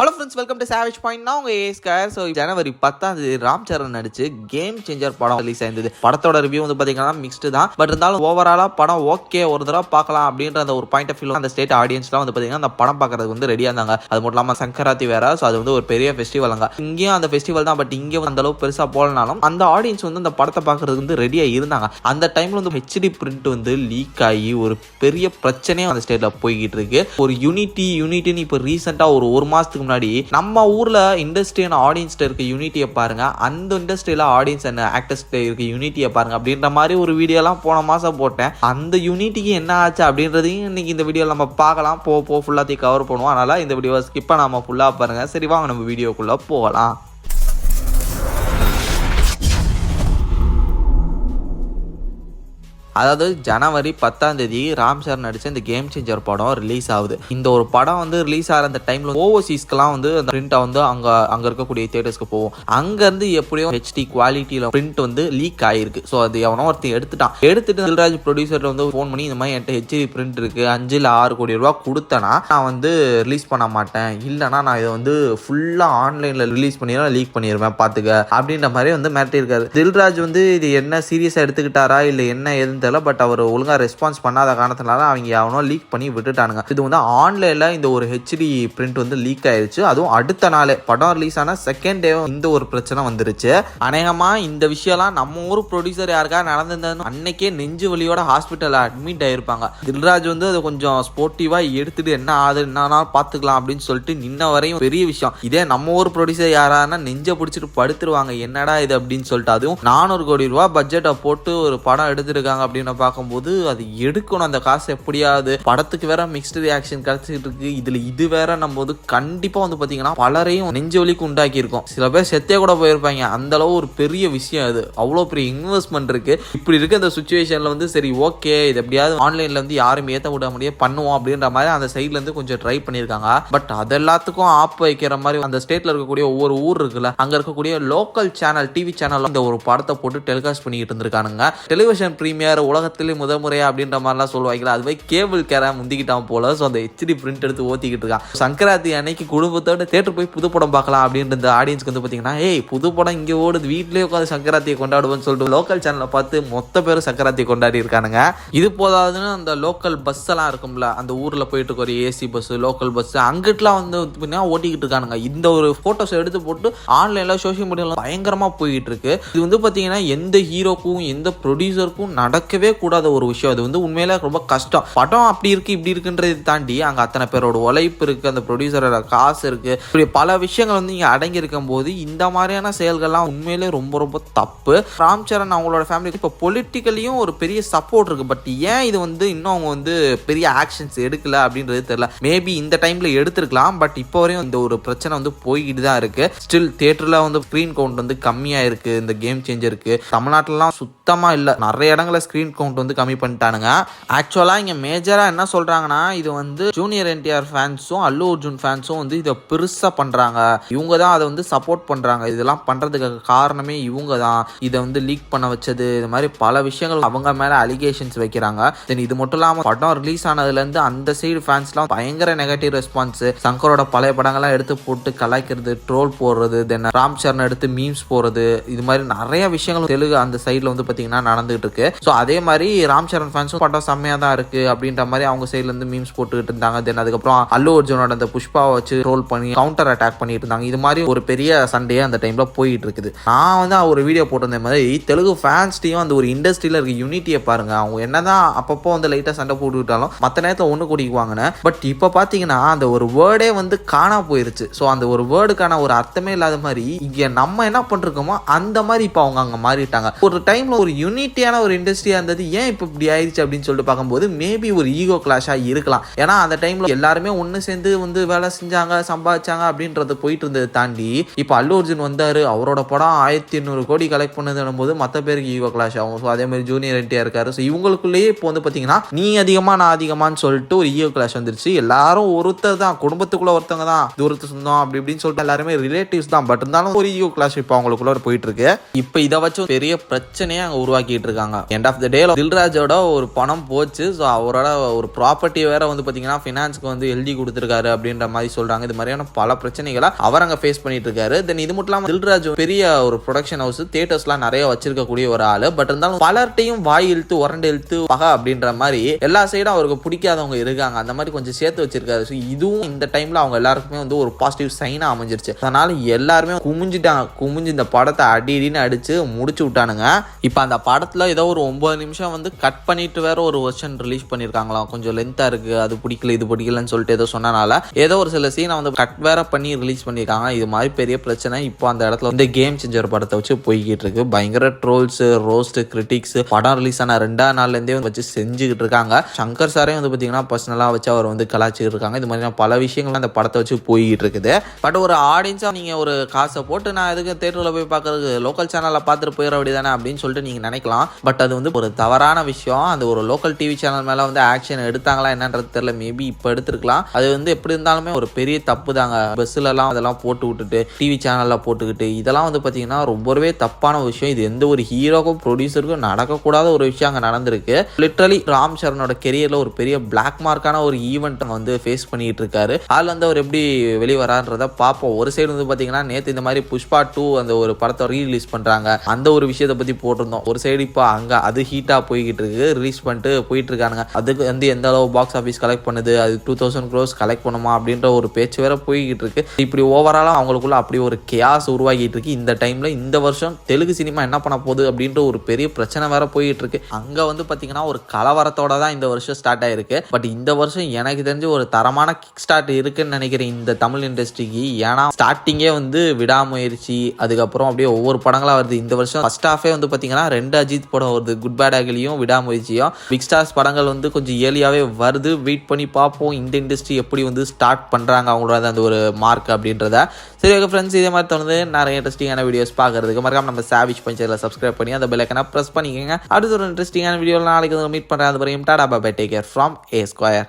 Hello friends, welcome to savage point. நான் உங்கள் ஏஸ்கர். So ஜனவரி 10 ராம் சரண் நடிச்சு கேம் சேஞ்சர் படம் ரிலீஸ் ஆயிருந்தது. படத்தோட ரிவ்யூ வந்து பார்த்தீங்கன்னா மிக்ஸ்டு தான். பட் இருந்தாலும் ஓவராலாக படம் ஓகே, ஒரு தடவை பார்க்கலாம் அப்படின்ற அந்த ஒரு பாயிண்ட் ஆஃப் வியூ அந்த ஸ்டேட் ஆடியன்ஸ்லாம் வந்து பார்த்தீங்கன்னா அந்த படம் பார்க்கறதுக்கு வந்து ரெடியாக இருந்தாங்க. அது மட்டும் இல்லாமல் சங்கராத்தி வேற. ஸோ அது வந்து ஒரு பெரிய ஃபெஸ்டிவல் அங்கே. இங்கேயும் அந்த ஃபெஸ்டிவல் தான். பட் இங்கே அந்த அளவுக்கு பெருசாக போகலனாலும் அந்த ஆடியன்ஸ் வந்து அந்த படத்தை பார்க்கறதுக்கு வந்து ரெடியாக இருந்தாங்க. அந்த டைமில் வந்து ஹெச்டி பிரிண்ட் வந்து லீக் ஆகி ஒரு பெரிய பிரச்சனையும் அந்த ஸ்டேட்டில் போய்கிட்டு இருக்கு. ஒரு யூனிட்டின்னு இப்போ ரீசெண்டாக ஒரு மாதத்துக்கு முன்னாடி நம்ம ஊர்ல இண்டஸ்ட்ரி அண்ட் ஆடியன்ஸ் இருக்க யூனிட்டியை பாருங்க, அந்த இண்டஸ்ட்ரியில ஆடியன்ஸ் அண்ட் ஆக்டர்ஸ் இருக்க யூனிட்டியை பாருங்க அப்படின்ற மாதிரி ஒரு வீடியோலாம் போன மாசம் போட்டேன். அந்த யூனிட்டிக்கு என்ன ஆச்சு அப்படின்றதையும் இன்னைக்கு இந்த வீடியோ நம்ம பார்க்கலாம். ஃபுல்லாத்தையும் கவர் பண்ணுவோம். அதனால இந்த வீடியோவை ஸ்கிப் பண்ணாம ஃபுல்லா பாருங்க. சரி, வாங்க நம்ம வீடியோக்குள்ள போகலாம். அதாவது ஜனவரி 10 ராம் சரண் நடிச்ச இந்த கேம் சேஞ்சர் படம் ரிலீஸ் ஆகுது. இந்த ஒரு படம் வந்து ரிலீஸ் ஆகிற அந்த டைம்ல ஓவர்சீஸ்க்குலாம் வந்து அந்த பிரிண்டை வந்து அங்க இருக்கக்கூடிய தியேட்டர்ஸ்க்கு போவோம். அங்க இருந்து எப்படியும் ஹெச்டி குவாலிட்டியில பிரிண்ட் வந்து லீக் ஆயிருக்கு. ஸோ அது எவனோ ஒருத்தர் எடுத்துட்டு தில்ராஜ் ப்ரொடியூசர் வந்து ஃபோன் பண்ணி இந்த மாதிரி என்கிட்ட ஹெச்டி பிரிண்ட் இருக்கு, 5-6 கோடி ரூபா கொடுத்தனா நான் வந்து ரிலீஸ் பண்ண மாட்டேன், இல்லைனா நான் இதை வந்து ஃபுல்லா ஆன்லைன்ல ரிலீஸ் பண்ணிடுவேன், லீக் பண்ணிடுவேன் பாத்துக்க அப்படின்ற மாதிரி வந்து மிரட்டியிருக்காரு. தில்ராஜ் வந்து இது என்ன சீரியஸா எடுத்துக்கிட்டாரா இல்லை என்ன எதுன்னு தெரியல. பட் அவர் ஒழுங்கா ரெஸ்பான்ஸ் பண்ணாத காரணத்தினால அவங்க அவனோ லீக் பண்ணி விட்டுட்டானுங்க. இது வந்து ஆன்லைன்ல இந்த ஒரு ஹெச்டி பிரிண்ட் வந்து லீக் ஆயிருச்சு. அதுவும் அடுத்த நாளே படம் ரிலீஸ் ஆன செகண்ட் டே இந்த ஒரு பிரச்சனை வந்துருச்சு. அநேகமா இந்த விஷயம்லாம் நம்ம ஊர் ப்ரொடியூசர் யாருக்கா நடந்திருந்தது அன்னைக்கே நெஞ்சு வலியோட ஹாஸ்பிட்டல்ல அட்மிட் ஆயிருப்பாங்க. தில்ராஜ் வந்து அதை கொஞ்சம் ஸ்போர்ட்டிவா எடுத்துட்டு என்ன ஆகுது என்ன பாத்துக்கலாம் அப்படின்னு சொல்லிட்டு நின்ன வரையும் பெரிய விஷயம். இதே நம்ம ஊர் ப்ரொடியூசர் யாரானா நெஞ்ச பிடிச்சிட்டு படுத்துருவாங்க, என்னடா இது அப்படின்னு சொல்லிட்டு. அதுவும் 400 கோடி ரூபாய் பட்ஜெட்டை போட்டு ஒரு படம் எடுத்திருக்காங்க அப்படின்னு பார்க்கும்போது அது எடுக்கணும் அந்த காசு எப்படியாவது. படத்துக்கு வேற மிக்ஸ்டு ரியாக்ஷன் கிடைச்சிட்டு இருக்கு. இதுல இது வேற நம்ம வந்து கண்டிப்பா வந்து பாத்தீங்கன்னா பலரையும் நெஞ்சு வலிக்கு உண்டாக்கி இருக்கும். சில பேர் செத்தே கூட போயிருப்பாங்க. அந்த அளவு ஒரு பெரிய விஷயம். அது அவ்வளோ பெரிய இன்வெஸ்ட்மெண்ட் இருக்கு. இப்படி இருக்க இந்த சுச்சுவேஷன்ல வந்து சரி ஓகே, இது எப்படியாவது ஆன்லைன்ல வந்து யாரும் ஏற்ற விட முடியாது பண்ணுவோம் அப்படின்ற மாதிரி அந்த சைட்ல இருந்து கொஞ்சம் ட்ரை பண்ணியிருக்காங்க. பட் அது எல்லாத்துக்கும் ஆப் வைக்கிற மாதிரி அந்த ஸ்டேட்ல இருக்கக்கூடிய ஒவ்வொரு ஊர் இருக்குல்ல, அங்க இருக்கக்கூடிய லோக்கல் சேனல் டிவி சேனல் இந்த ஒரு படத்தை போட்டு டெலிகாஸ்ட் பண்ணிட்டு இருந்திருக்கானுங்க. டெலிவிஷன் பிரீமியர் உலகத்திலே முதமுறையா அப்படின்ற மாதிரிலாம் சொல்லுவாங்க. அதுவே கேபிள் கேர முந்திக்கிட்டான் போல. ஸோ அந்த ஹெச்டி பிரிண்ட் எடுத்து ஓத்திக்கிட்டு இருக்கான். சங்கராத்தி அன்னைக்கு குடும்பத்தோட தேட்டர் போய் புது படம் பார்க்கலாம் அப்படின்ற இந்த ஆடியன்ஸ்க்கு வந்து பார்த்தீங்கன்னா புது படம் இங்கே ஓடுது, வீட்லேயே உட்காந்து சங்கராத்தியை கொண்டாடுவோம்னு சொல்லிட்டு லோக்கல் சேனலை பார்த்து மொத்த பேரும் சங்கராத்தியை கொண்டாடி இருக்கானுங்க. இது போதாதுன்னு அந்த லோக்கல் பஸ் எல்லாம் இருக்கும்ல, அந்த ஊரில் போயிட்டு ஒரு ஏசி பஸ் லோக்கல் பஸ் அங்கிட்டலாம் வந்து ஓட்டிக்கிட்டு இருக்கானுங்க. இந்த ஒரு போட்டோஸ் எடுத்து போட்டு ஆன்லைனில் சோஷியல் மீடியாவில் பயங்கரமாக போயிட்டு இருக்கு. இது வந்து பார்த்தீங்கன்னா எந்த ஹீரோக்கும் எந்த ப்ரொடியூசருக்கும் நடக்கவே கூடாத ஒரு விஷயம். அது வந்து உண்மையில ரொம்ப கஷ்டம். படம் அப்படி இருக்கு இப்படி இருக்குன்றதை தாண்டி அங்க அத்தனை பேரோட உழைப்பு இருக்கு, அந்த ப்ரொடியூசரோட காசு இருக்கு, இப்படி பல விஷயங்கள் வந்து இங்க அடங்கி இருக்கும் போது இந்த மாதிரியான செயல்கள்லாம் உண்மையிலே ரொம்ப ரொம்ப தப்பு. ராம் சரண் அவங்களோட ஃபேமிலி இப்போ பொலிட்டிக்கலியும் ஒரு பெரிய சப்போர்ட் இருக்கு. பட் ஏன் இது வந்து இன்னும் அவங்க வந்து பெரிய ஆக்ஷன்ஸ் எடுக்கல அப்படின்றது தெரியல. மேபி இந்த டைம்ல எடுத்திருக்கலாம். பட் இப்போ வரையும் இந்த ஒரு பிரச்சனை வந்து போய்கிட்டு தான் இருக்கு. ஸ்டில் தியேட்டர்ல வந்து ஸ்கிரீன் கவுண்ட் வந்து கம்மியா இருக்கு. இந்த கேம் சேஞ்சருக்கு தமிழ்நாட்டிலாம் சுத்தமா இல்ல. நிறைய இடங்கள ஸ்கிரீன் கவுண்ட் வந்து கம்மி பண்ணிட்டானுங்க. ஆக்சுவலா இங்க மேஜரா என்ன சொல்றாங்கன்னா, இது வந்து ஜூனியர் என்டிஆர் ஃபேன்ஸும் அல்லு அர்ஜுன் ஃபேன்ஸும் வந்து இதை பெருசா பண்றாங்க, இவங்க தான் அதை வந்து சப்போர்ட் பண்றாங்க, இதெல்லாம் பண்றதுக்கு காரணமே இவங்க தான், இதை வந்து லீக் பண்ண வச்சது, இது மாதிரி பல விஷயங்கள் அவங்க மேல அலிகேஷன்ஸ் வைக்கிறாங்க. தென் இது மட்டும் இல்லாம படம் ரிலீஸ் ஆனதுல இருந்து அந்த சைடு ஃபேன்ஸ்லாம் பயங்கர நெகட்டிவ் ரெஸ்பான்ஸ். சங்கரோட பழைய படங்கள்லாம் எடுத்து போட்டு கலாய்க்கிறது, ட்ரோல் போடுறது, தென் ராம் சரண் எடுத்து மீம்ஸ் போடுறது, இது மாதிரி நிறைய விஷயங்கள் தெலுங்கு அந்த சைட்ல வந்து பாத்தீங்கன்னா நடந்துகிட்டு இருக்கு. ஸோ அதே மாதிரி ராம் சரண் ஃபேன்ஸும் படம் செம்மையா தான் இருக்கு அப்படின்ற மாதிரி அவங்க சைட்ல இருந்து மீம்ஸ் போட்டுக்கிட்டு இருந்தாங்க. தென் அதுக்கப்புறம் அல்லு அர்ஜுனோட அந்த புஷ்பாவை வச்சு ரோல் பண்ணி கவுண்டர் அட்டாக் பண்ணிட்டு இருந்தாங்க. இது மாதிரி ஒரு பெரிய சண்டையே அந்த டைம்ல போயிட்டு இருக்குது. நான் வந்து ஒரு வீடியோ போட்டிருந்த மாதிரி தெலுங்கு ஃபேன்ஸ்டையும் அந்த ஒரு இண்டஸ்ட்ரியில இருக்க யூனிட்டியை பாருங்க. அவங்க என்னதான் அப்பப்போ வந்து லைட்டா சண்டை போட்டுக்கிட்டாலும் மற்ற நேரத்தில் ஒன்று கூட்டிக்குவாங்கன்னு. பட் இப்போ பார்த்தீங்கன்னா அந்த ஒரு வேர்டே வந்து காணா போயிருச்சு. ஸோ அந்த ஒரு வேர்டுக்கான ஒரு அர்த்தமே இல்லாத மாதிரி இங்க நம்ம என்ன பண்ணிருக்கோமோ அந்த மாதிரி இப்போ அவங்க அங்கே மாறிட்டாங்க. ஒரு டைம்ல ஒரு யூனிட்டியான ஒரு இண்டஸ்ட்ரியா இருந்தது, ஏன் இப்போ இப்படி ஆயிடுச்சு அப்படின்னு சொல்லிட்டு பார்க்கும்போது மேபி ஒரு ஈகோ கிளாஷா இருக்கலாம். ஏன்னா அந்த டைம்ல எல்லாருமே ஒன்று சேர்ந்து வந்து வேலை செஞ்சாங்க, சம்பாதிச்சாங்க அப்படின்றது போயிட்டு இருந்ததை தாண்டி இப்போ அல்லு அர்ஜுன் வந்தாரு, அவரோட படம் 1800 கோடி கலெக்ட் பண்ணதுன்னும் போது மற்ற பேருக்கு ஈகோ கிளாஷ் ஆகும். ஸோ அதே மாதிரி ஜூனியர் என்டிஆர் இருக்காரு. ஸோ இவங்களுக்குள்ளேயே இப்போ வந்து பார்த்தீங்கன்னா நீ அதிகமா நான் அதிகமான்னு சொல்லிட்டு ஒரு ஈகோ கிளாஷ் வந்துருச்சு. எல்லாரும் ஒருத்தர் தான், குடும்பத்துக்குள்ள ஒருத்தவங்க தான், தூரத்து சொந்தம் அப்படி இப்படின்னு சொல்லிட்டு எல்லாருமே ரிலேட்டிவ்ஸ் தான். பட் இருந்தாலும் ஒரு ஈகோ கிளாஷ் இப்போ அவங்களுக்குள்ள போயிட்டு இருக்கு. இப்போ இதை வச்சு பெரிய பிரச்சனையை அங்கே உருவாக்கிட்டு இருக்காங்க. எண்ட் ஆஃப் அந்த டேல தில்ராஜோட ஒரு பணம் போச்சு. ஸோ அவரோட ஒரு ப்ராப்பர்ட்டி வேற வந்து பார்த்தீங்கன்னா ஃபினான்ஸ்க்கு வந்து எழுதி கொடுத்துருக்காரு அப்படின்ற மாதிரி சொல்றாங்க. இது மாதிரியான பல பிரச்சனைகளை அவர் அங்கே ஃபேஸ் பண்ணிட்டு இருக்காரு. தென் இது மட்டும் இல்லாமல் தில்ராஜ் பெரிய ஒரு ப்ரொடக்ஷன் ஹவுஸ் தியேட்டர்ஸ்லாம் நிறைய வச்சிருக்கக்கூடிய ஒரு ஆளு. பட் இருந்தாலும் பலர்ட்டையும் வாய் இழுத்து உரண்டு இழுத்து பகா அப்படின்ற மாதிரி எல்லா சைடும் அவருக்கு பிடிக்காதவங்க இருக்காங்க. அந்த மாதிரி கொஞ்சம் சேர்த்து வச்சிருக்காரு. ஸோ இதுவும் இந்த டைம்ல அவங்க எல்லாருக்குமே வந்து ஒரு பாசிட்டிவ் சைனா அமைஞ்சிருச்சு. அதனால எல்லாருமே குமிஞ்சு இந்த படத்தை அடின்னு அடிச்சு முடிச்சு விட்டானுங்க. இப்போ அந்த படத்துல ஏதோ ஒரு 9 நிமிஷம் வந்து கட் பண்ணிட்டு வேற ஒரு வெர்ஷன் ரிலீஸ் பண்ணிருக்காங்களாம். கொஞ்சம் லென்த்தா இருக்கு, அது பிடிக்கல இது பிடிக்கலன்னு சொல்லிட்டு ஏதோ சொன்னனால ஏதோ ஒரு சில சீனை வந்து கட் வேற பண்ணி ரிலீஸ் பண்ணியிருக்காங்க. இது மாதிரி பெரிய பிரச்சனை இப்போ அந்த இடத்துல இந்த கேம் சேஞ்சர் படத்தை வச்சு போய்கிட்டு இருக்கு. பயங்கர ட்ரோல்ஸ், ரோஸ்ட், கிரிட்டிக்ஸ் படம் ரிலீஸ் ஆன 2ஆம் நாள்லேருந்தே வச்சு செஞ்சுக்கிட்டு இருக்காங்க. சங்கர் சாரே வந்து பார்த்தீங்கன்னா பர்சனலாக வச்சு அவர் வந்து கலாச்சிட்டு இருக்காங்க. இது மாதிரி பல விஷயங்கள் அந்த படத்தை வச்சு போய்கிட்டு இருக்குது. பட் ஒரு ஆடியன்ஸாக நீங்கள் ஒரு காசை போட்டு நான் எதுக்கு தேட்டரில் போய் பார்க்கறது, லோக்கல் சேனலில் பார்த்துட்டு போயிட வேண்டியதானே அப்படின்னு சொல்லிட்டு நீங்கள் நினைக்கலாம். பட் அது வந்து ஒரு தவறான விஷயம். அந்த ஒரு லோக்கல் டிவி சேனல் மேலே வந்து ஆக்ஷன் எடுத்தாங்களா என்னன்றது தெரியல. மேபி இப்போ எடுத்துருக்கலாம். அது வந்து எப்படி இருந்தாலுமே ஒரு பெரிய தப்பு தாங்க. பஸ்ஸுலலாம் அதெல்லாம் போட்டு விட்டுட்டு டிவி சேனலில் போட்டுக்கிட்டு இதெல்லாம் வந்து பார்த்தீங்கன்னா ரொம்பவே தப்பான விஷயம். இது எந்த ஒரு ஹீரோக்கும் ப்ரொடியூசருக்கும் நடக்கக்கூடாத ஒரு விஷயம் அங்கே நடந்திருக்கு. லிட்டரலி ராம் சரணோட கெரியரில் ஒரு பெரிய பிளாக் மார்க்கான ஒரு ஈவெண்ட் வந்து ஃபேஸ் பண்ணிட்டு இருக்காரு. அதில் வந்து அவர் எப்படி வெளிவரான்றதை பார்ப்போம். ஒரு சைடு வந்து பார்த்தீங்கன்னா நேற்று இந்த மாதிரி புஷ்பா 2 அந்த ஒரு படத்தை ரீரிலீஸ் பண்ணுறாங்க, அந்த ஒரு விஷயத்தை பற்றி போட்டிருந்தோம். ஒரு சைடு இப்போ அங்கே அது ஹீட்டாக போய்கிட்டு இருக்கு, ரிலீஸ் பண்ணிட்டு போயிட்டு இருக்கானுங்க. அதுக்கு வந்து எந்த அளவு பாக்ஸ் ஆஃபீஸ் கலெக்ட் பண்ணுது, அது 2000 crores கலெக்ட் பண்ணுமா அப்படின்ற ஒரு பேச்சு வேற போய்கிட்டு இருக்கு. இப்படி ஓவராலாக அவங்களுக்குள்ள அப்படி ஒரு கேஸ் உருவாகிட்டு இருக்கு. இந்த டைம்ல இந்த வருஷம் தெலுங்கு சினிமா என்ன பண்ண போகுது அப்படின்ற ஒரு பெரிய பிரச்சனை வேற போயிட்டு இருக்கு. அங்க வந்து பாத்தீங்கன்னா ஒரு கலவரத்தோட தான் இந்த வருஷம் ஸ்டார்ட் ஆயிருக்கு. பட் இந்த வருஷம் எனக்கு தெரிஞ்சு ஒரு தரமான கிக் ஸ்டார்ட் இருக்குன்னு நினைக்கிறேன் இந்த தமிழ் இண்டஸ்ட்ரிக்கு. ஏன்னா ஸ்டார்டிங்கே வந்து விடாமுயற்சி, அதுக்கப்புறம் அப்படியே ஒவ்வொரு படங்களா வருது. இந்த வருஷம் ஃபர்ஸ்ட் ஹாஃபே வந்து பாத்தீங்கன்னா 2 அஜித் படம் வருது, குட் பேட் அகிலியும் விடாமுயற்சியும். பிக் ஸ்டார்ஸ் படங்கள் வந்து கொஞ்சம் ஏர்லியாவே வருது. வெயிட் பண்ணி பார்ப்போம் இந்த இண்டஸ்ட்ரி எப்படி வந்து ஸ்டார்ட் பண்றாங்க அவங்களோட அந்த ஒரு மார்க் அப்படின்றத. சரி ஓகே ஃப்ரெண்ட்ஸ், இதே மாதிரி தொடர்ந்து நிறைய இன்ட்ரெஸ்டிங்கான வீடியோஸ் பார்க்கறதுக்கு மறக்காம நம்ம சாவிச் பஞ்சரில் சப்ஸ்கிரைப் பண்ணி அந்த பெல் ஐகானை பிரஸ் பண்ணிக்கோங்க. அடுத்த ஒரு இன்ட்ரெஸ்டிங்கான வீடியோவில் நாளைக்கு மீட் பண்ணுறேன். அது வரையும் tata bye bye, take care from A Square.